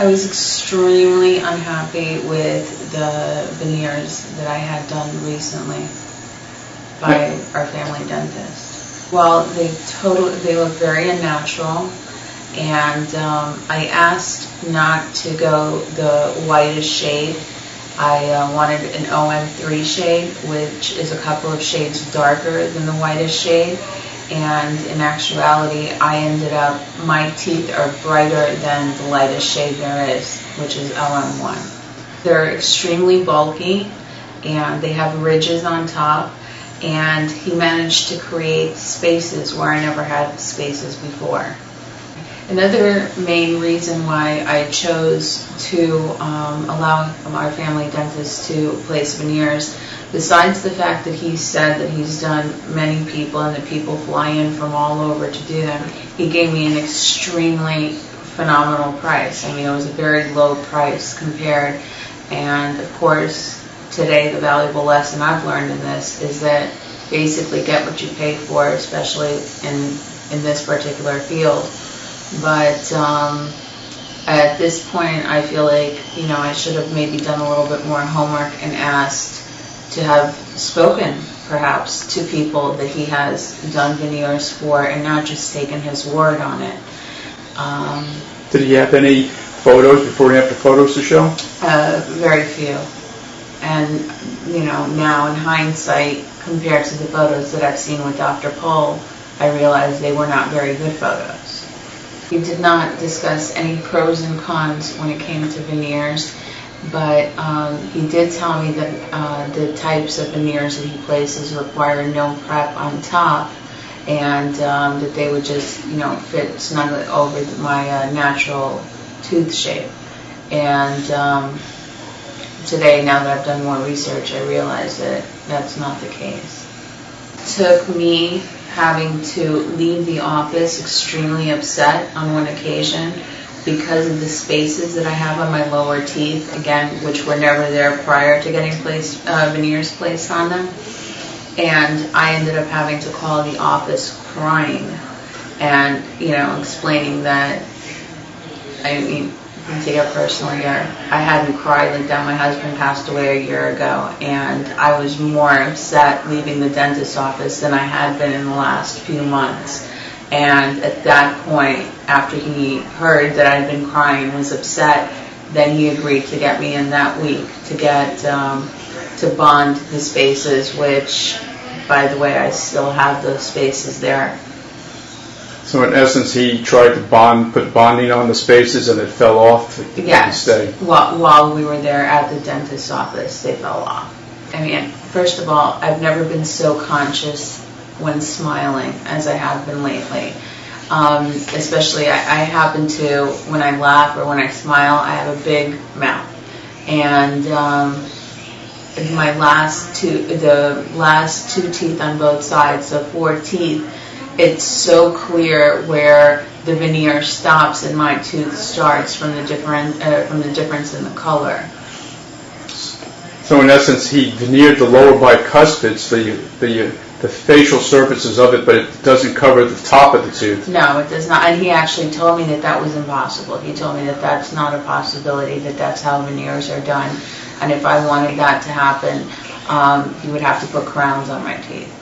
I was extremely unhappy with the veneers that I had done recently by our family dentist. Well, they look very unnatural, and I asked not to go the whitest shade. I wanted an OM3 shade, which is a couple of shades darker than the whitest shade. And in actuality, I ended up, my teeth are brighter than the lightest shade there is, which is LM1. They're extremely bulky, and they have ridges on top, and he managed to create spaces where I never had spaces before. Another main reason why I chose to allow our family dentist to place veneers, besides the fact that he said that he's done many people and that people fly in from all over to do them, he gave me an extremely phenomenal price. I mean, it was a very low price compared, and of course today the valuable lesson I've learned in this is that basically get what you pay for, especially in this particular field. But at this point, I feel like, I should have maybe done a little bit more homework and asked to have spoken, perhaps, to people that he has done veneers for and not just taken his word on it. Did he have any photos, before and after photos to show? Very few. And, now in hindsight, compared to the photos that I've seen with Dr. Pohl, I realized they were not very good photos. We did not discuss any pros and cons when it came to veneers, but he did tell me that the types of veneers that he places require no prep on top, and that they would just, fit snugly over my natural tooth shape. And today, now that I've done more research, I realize that that's not the case. It took me having to leave the office extremely upset on one occasion because of the spaces that I have on my lower teeth, again, which were never there prior to getting veneers placed on them. And I ended up having to call the office crying and, explaining that, to get personal here, I hadn't cried like that. My husband passed away a year ago, and I was more upset leaving the dentist's office than I had been in the last few months. And at that point, after he heard that I'd been crying and was upset, then he agreed to get me in that week to get to bond the spaces, which, by the way, I still have those spaces there. So in essence, he tried to put bonding on the spaces, and it fell off. Yes. Stay. While we were there at the dentist's office, they fell off. I mean, first of all, I've never been so conscious when smiling as I have been lately. Especially, I happen to, when I laugh or when I smile, I have a big mouth. And the last two teeth on both sides, so 4 teeth, it's so clear where the veneer stops and my tooth starts from the difference in the color. So in essence, he veneered the lower bicuspids, the facial surfaces of it, but it doesn't cover the top of the tooth. No, it does not. And he actually told me that was impossible. He told me that that's not a possibility, that that's how veneers are done. And if I wanted that to happen, he would have to put crowns on my teeth.